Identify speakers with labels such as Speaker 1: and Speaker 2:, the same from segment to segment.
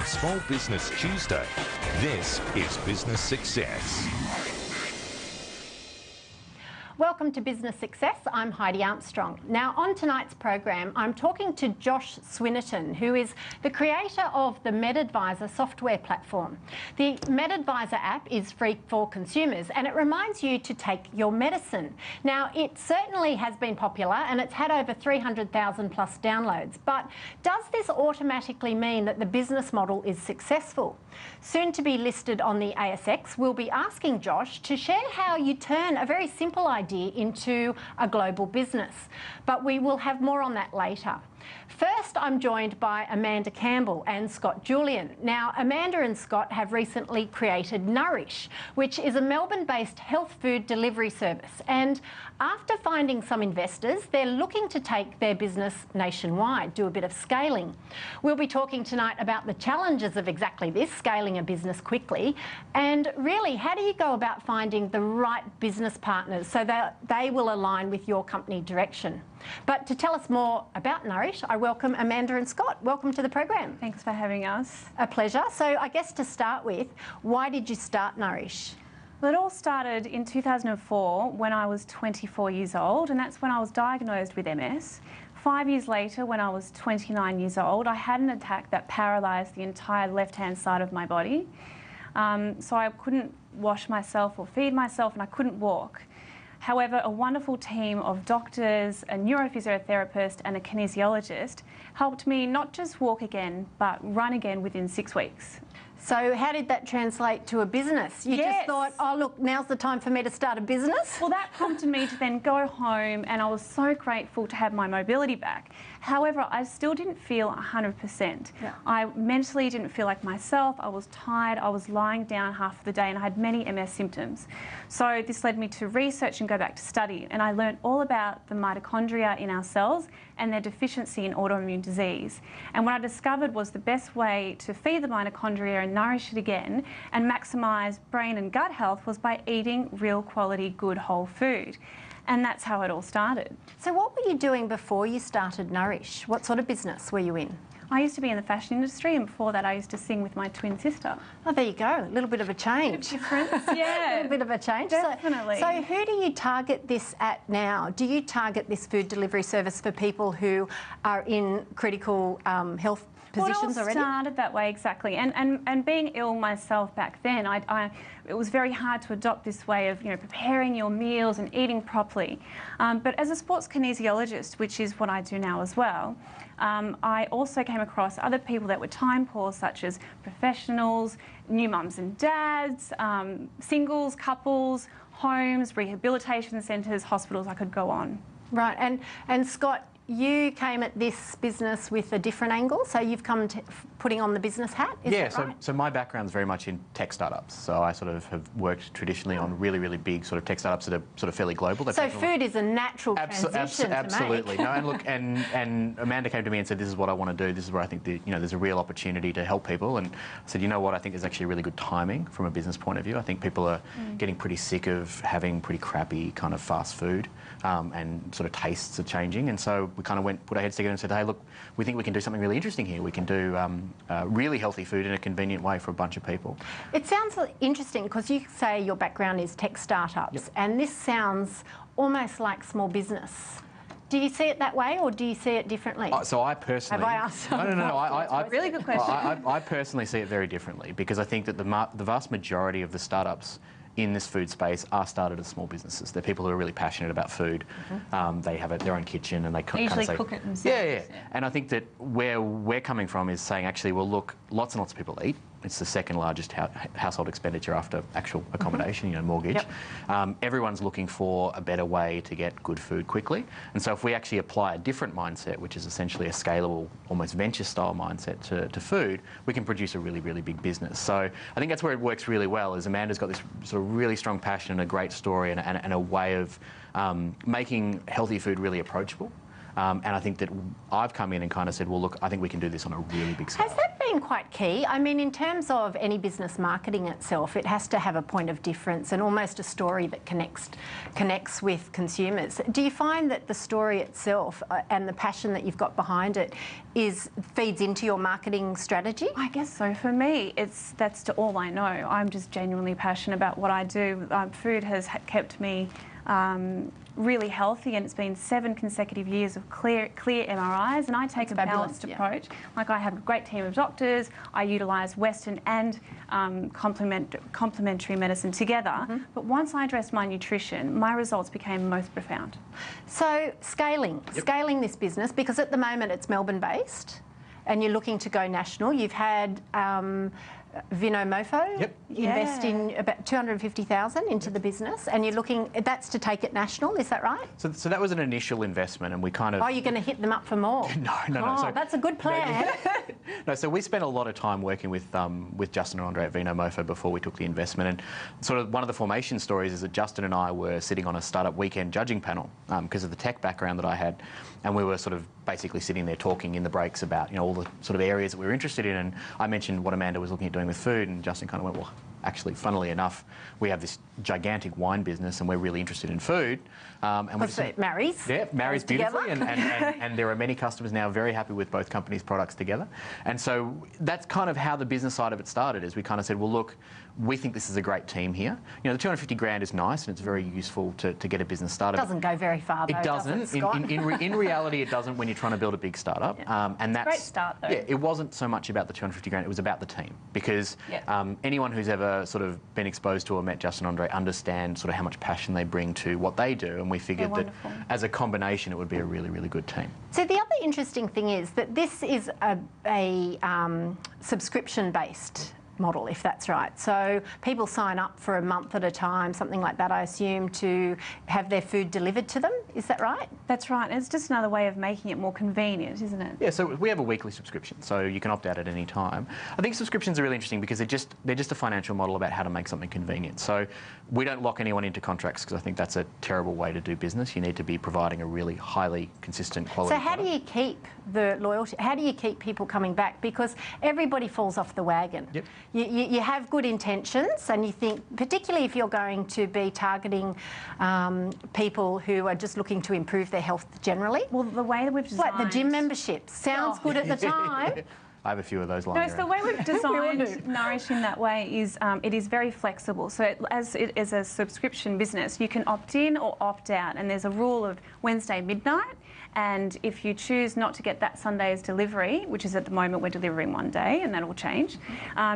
Speaker 1: Small Business Tuesday, this is Business Success.
Speaker 2: Welcome to Business Success. I'm Heidi Armstrong. Now, on tonight's program, I'm talking to Josh Swinnerton, who is the creator of the MedAdvisor software platform. The MedAdvisor app is free for consumers and it reminds you to take your medicine. Now, it certainly has been popular and it's had over 300,000 plus downloads, but does this automatically mean that the business model is successful? Soon to be listed on the ASX, we'll be asking Josh to share how you turn a very simple idea into a global business. But we will have more on that later. First, I'm joined by Amanda Campbell and Scott Julian. Now, Amanda and Scott have recently created Nourissh, which is a Melbourne-based health food delivery service. And after finding some investors, they're looking to take their business nationwide, do a bit of scaling. We'll be talking tonight about the challenges of exactly this, scaling a business quickly, and really, how do you go about finding the right business partners so that they will align with your company direction? But to tell us more about Nourissh, I welcome Amanda and Scott. Welcome to the program.
Speaker 3: Thanks for having us.
Speaker 2: A pleasure. So I guess to start with, why did you start Nourissh?
Speaker 3: Well, it all started in 2004 when I was 24 years old, and that's when I was diagnosed with MS. 5 years later, when I was 29 years old, I had an attack that paralysed the entire left-hand side of my body. So I couldn't wash myself or feed myself, and I couldn't walk. However, a wonderful team of doctors, a neurophysiotherapist and a kinesiologist helped me not just walk again, but run again within 6 weeks.
Speaker 2: So how did that translate to a business? You just thought, oh look, now's the time for me to start a business?
Speaker 3: Well, that prompted me to then go home, and I was so grateful to have my mobility back. However, I still didn't feel 100%.
Speaker 2: Yeah.
Speaker 3: I mentally didn't feel like myself. I was tired. I was lying down half of the day and I had many MS symptoms. So this led me to research and go back to study, and I learned all about the mitochondria in our cells and their deficiency in autoimmune disease. And what I discovered was the best way to feed the mitochondria and nourish it again and maximise brain and gut health was by eating real quality, good whole food. And that's how it all started.
Speaker 2: So what were you doing before you started Nourissh? What sort of business were you in?
Speaker 3: I used to be in the fashion industry, and before that I used to sing with my twin sister.
Speaker 2: Oh, there you go. A little bit of a change.
Speaker 3: Difference, yeah.
Speaker 2: A little bit of a change.
Speaker 3: Definitely.
Speaker 2: So who do you target this at now? Do you target this food delivery service for people who are in critical health positions already?
Speaker 3: It all started that way, exactly. And being ill myself back then, it was very hard to adopt this way of preparing your meals and eating properly. But as a sports kinesiologist, which is what I do now as well, I also came across other people that were time poor, such as professionals, new mums and dads, singles, couples, homes, rehabilitation centres, hospitals. I could go on.
Speaker 2: Right, and Scott, you came at this business with a different angle, so you've come to putting on the business hat, is that right?
Speaker 4: So my background's very much in tech startups. So I sort of have worked traditionally on really, really big sort of tech startups that are sort of fairly global.
Speaker 2: So food is a natural transition to
Speaker 4: absolutely.
Speaker 2: make.
Speaker 4: No, and look, and Amanda came to me and said, this is what I want to do. This is where I think there's a real opportunity to help people. And I said, you know what, I think there's actually really good timing from a business point of view. I think people are getting pretty sick of having pretty crappy kind of fast food, and sort of tastes are changing. And so we kind of put our heads together and said, hey, look, we think we can do something really interesting here. We can do really healthy food in a convenient way for a bunch of people.
Speaker 2: It sounds interesting because you say your background is tech startups, and this sounds almost like small business. Do you see it that way, or do you see it differently?
Speaker 4: So I personally...
Speaker 2: Have I asked?
Speaker 4: No.
Speaker 3: Really good question.
Speaker 4: I personally see it very differently, because I think that the vast majority of the startups in this food space are started as small businesses. They're people who are really passionate about food. They have their own kitchen and they
Speaker 3: usually cook it themselves.
Speaker 4: Yeah. And I think that where we're coming from is saying, actually, well, look, lots and lots of people eat. It's the second largest household expenditure after actual accommodation, mortgage. Everyone's looking for a better way to get good food quickly. And so if we actually apply a different mindset, which is essentially a scalable, almost venture-style mindset to food, we can produce a really, really big business. So I think that's where it works really well, is Amanda's got this sort of really strong passion and a great story and a way of making healthy food really approachable. And I think that I've come in and kind of said, well, look, I think we can do this on a really big scale.
Speaker 2: Has that been quite key? I mean, in terms of any business marketing itself, it has to have a point of difference and almost a story that connects with consumers. Do you find that the story itself and the passion that you've got behind it feeds into your marketing strategy?
Speaker 3: I guess so. For me, that's all I know. I'm just genuinely passionate about what I do. Food has kept me really healthy, and it's been 7 consecutive years of clear MRIs, and I take a balanced approach. Like, I have a great team of doctors. I utilise Western and complementary medicine together. But once I addressed my nutrition, my results became most profound.
Speaker 2: So scaling this business, because at the moment it's Melbourne-based, and you're looking to go national. You've had Vinomofo investing about $250,000 into the business, and you're looking, that's to take it national, is that right?
Speaker 4: So that was an initial investment, and we kind of...
Speaker 2: Oh, you're going to hit them up for more?
Speaker 4: No.
Speaker 2: Oh,
Speaker 4: So,
Speaker 2: that's a good plan.
Speaker 4: No, so we spent a lot of time working with Justin and Andre at Vinomofo before we took the investment, and sort of one of the formation stories is that Justin and I were sitting on a startup weekend judging panel because of the tech background that I had, and we were sort of basically sitting there talking in the breaks about, you know, all the sort of areas that we were interested in, and I mentioned what Amanda was looking at doing with food, and Justin kind of went, well, actually, funnily enough, we have this gigantic wine business and we're really interested in food. And
Speaker 2: it marries.
Speaker 4: Yeah, marries beautifully, and there are many customers now very happy with both companies' products together. And so that's kind of how the business side of it started, is we kind of said, well, look, we think this is a great team here. You know, the 250 grand is nice and it's very useful to get a business started.
Speaker 2: It doesn't go very far, though,
Speaker 4: it doesn't. In reality, it doesn't when you're trying to build a big startup. And that's
Speaker 3: great start, though.
Speaker 4: Yeah, it wasn't so much about the 250 grand, it was about the team. Because anyone who's ever sort of been exposed to or met Justin and Andre understand sort of how much passion they bring to what they do, and we figured that as a combination it would be a really, really good team.
Speaker 2: So the other interesting thing is that this is a subscription-based model, if that's right. So people sign up for a month at a time, something like that, I assume, to have their food delivered to them. Is that right?
Speaker 3: That's right. It's just another way of making it more convenient, isn't it?
Speaker 4: Yeah, so we have a weekly subscription, so you can opt out at any time. I think subscriptions are really interesting because they're just a financial model about how to make something convenient. So we don't lock anyone into contracts because I think that's a terrible way to do business. You need to be providing a really highly consistent quality
Speaker 2: product. So how do you keep the loyalty? How do you keep people coming back? Because everybody falls off the wagon.
Speaker 4: Yep.
Speaker 2: You have good intentions, and you think, particularly if you're going to be targeting people who are just looking to improve their health generally.
Speaker 3: Well, the way that we've designed...
Speaker 2: Like the gym membership. Sounds good at the time.
Speaker 4: I have a few of those lying around.
Speaker 3: So the way we've designed Nourish in that way is it is very flexible. So as it is a subscription business, you can opt in or opt out, and there's a rule of Wednesday midnight. And if you choose not to get that Sunday's delivery, which is at the moment we're delivering one day, and that will change,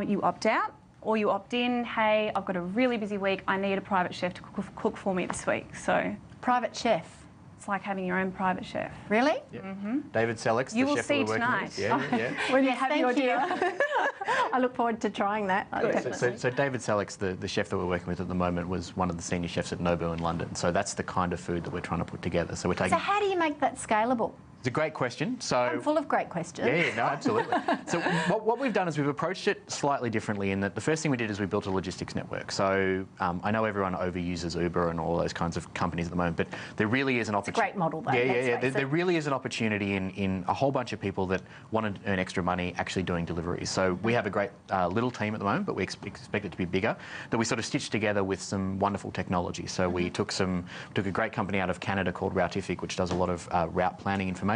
Speaker 3: you opt out or you opt in. Hey, I've got a really busy week. I need a private chef to cook for me this week. So
Speaker 2: private chef.
Speaker 3: It's like having your own private chef.
Speaker 2: Really?
Speaker 4: Yep. David Selleck's the chef we're working with. Yeah.
Speaker 2: When you have your deal. I look forward to trying that.
Speaker 4: So David Selleck's the chef that we're working with at the moment was one of the senior chefs at Nobu in London. So that's the kind of food that we're trying to put together. So we're taking.
Speaker 2: So how do you make that scalable?
Speaker 4: It's a great question. So
Speaker 2: I'm full of great questions.
Speaker 4: Yeah, no, absolutely. So what we've done is we've approached it slightly differently in that the first thing we did is we built a logistics network. So I know everyone overuses Uber and all those kinds of companies at the moment, but there really is an opportunity.
Speaker 2: It's a great model, though.
Speaker 4: Yeah. There really is an opportunity in a whole bunch of people that want to earn extra money actually doing deliveries. So we have a great little team at the moment, but we expect it to be bigger, that we sort of stitched together with some wonderful technology. So we took a great company out of Canada called Routific, which does a lot of route planning information.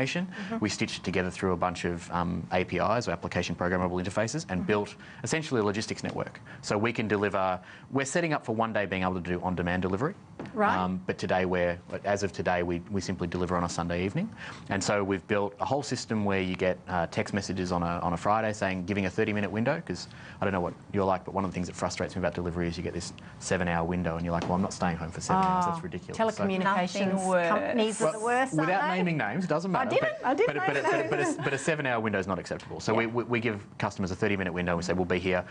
Speaker 4: We stitched it together through a bunch of APIs, or application programmable interfaces, and built essentially a logistics network. So we can deliver. We're setting up for one day being able to do on-demand delivery.
Speaker 2: Right.
Speaker 4: But today, as of today, we simply deliver on a Sunday evening. And so we've built a whole system where you get text messages on a Friday giving a 30-minute window, because I don't know what you're like, but one of the things that frustrates me about delivery is you get this 7-hour window and you're like, well, I'm not staying home for 7 hours. That's ridiculous.
Speaker 2: Telecommunications companies are the worst, aren't
Speaker 4: without
Speaker 2: they?
Speaker 4: naming names, it doesn't matter.
Speaker 2: I didn't
Speaker 4: but a 7-hour window is not acceptable. So we give customers a 30-minute window. We say we'll be here.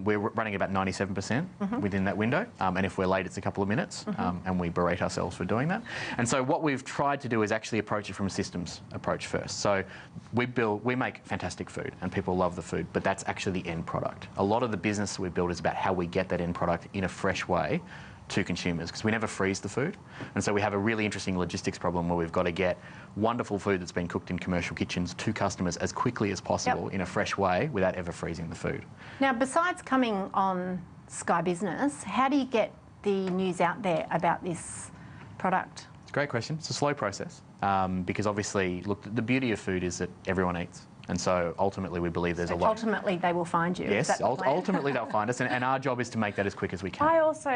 Speaker 4: We're running about 97% within that window. And if we're late, it's a couple of minutes. And we berate ourselves for doing that. And so what we've tried to do is actually approach it from a systems approach first. So we make fantastic food and people love the food, but that's actually the end product. A lot of the business we build is about how we get that end product in a fresh way to consumers because we never freeze the food. And so we have a really interesting logistics problem where we've got to get wonderful food that's been cooked in commercial kitchens to customers as quickly as possible in a fresh way without ever freezing the food.
Speaker 2: Now, besides coming on Sky Business, how do you get the news out there about this product?
Speaker 4: It's a great question. It's a slow process because obviously, look, the beauty of food is that everyone eats. And so ultimately we believe there's a lot.
Speaker 2: Ultimately they will find you.
Speaker 4: Yes, ultimately they'll find us, and our job is to make that as quick as we can.
Speaker 3: I also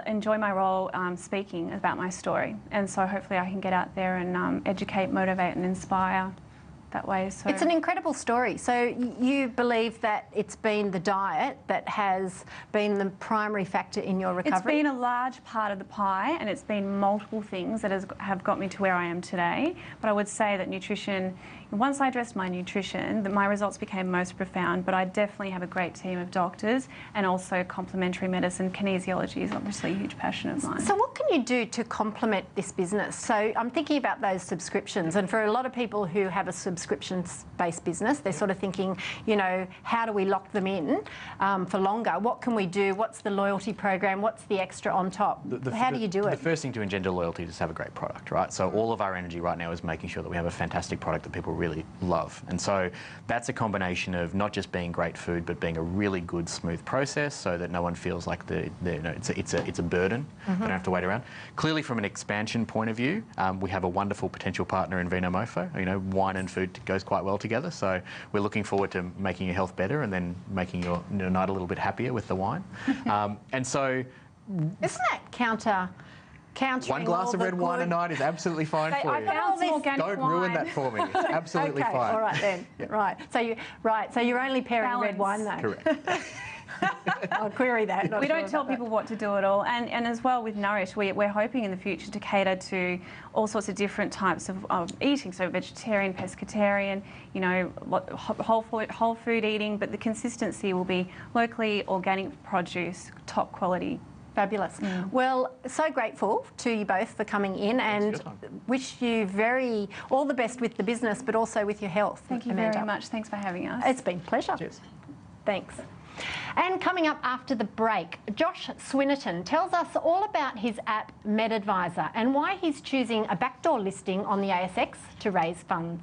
Speaker 3: enjoy my role speaking about my story, and so hopefully I can get out there and educate, motivate and inspire that way. So
Speaker 2: it's an incredible story. So you believe that it's been the diet that has been the primary factor in your recovery?
Speaker 3: It's been a large part of the pie, and it's been multiple things that have got me to where I am today. But I would say that nutrition, once I addressed my nutrition, my results became most profound, but I definitely have a great team of doctors and also complementary medicine. Kinesiology is obviously a huge passion of mine.
Speaker 2: So what can you do to complement this business? So I'm thinking about those subscriptions, and for a lot of people who have a subscription-based business, they're sort of thinking, you know, how do we lock them in for longer? What can we do? What's the loyalty program? What's the extra on top? How do you do it?
Speaker 4: The first thing to engender loyalty is to have a great product, right? So all of our energy right now is making sure that we have a fantastic product that people really love. And so that's a combination of not just being great food, but being a really good, smooth process so that no one feels like it's a burden. They don't have to wait around. Clearly, from an expansion point of view, we have a wonderful potential partner in Vino Mofo. You know, wine and food goes quite well together. So we're looking forward to making your health better and then making your night a little bit happier with the wine. And so,
Speaker 2: isn't that countering
Speaker 4: one glass of red wine a night is absolutely fine for you. Don't ruin that for me. It's absolutely fine.
Speaker 2: All right then. Yeah. Right. So you're only pairing red wine though.
Speaker 4: Correct.
Speaker 2: I'll query that.
Speaker 3: We don't tell people what to do at all. And as well with Nourissh, we're hoping in the future to cater to all sorts of different types of eating, so vegetarian, pescatarian, you know, whole food eating, but the consistency will be locally organic produce, top quality.
Speaker 2: Fabulous. Well, so grateful to you both for coming in and wish you all the best with the business, but also with your health.
Speaker 3: Thank you very much. Thanks for having us.
Speaker 2: It's been a pleasure.
Speaker 4: Cheers.
Speaker 2: Thanks. And coming up after the break, Josh Swinnerton tells us all about his app MedAdvisor and why he's choosing a backdoor listing on the ASX to raise funds.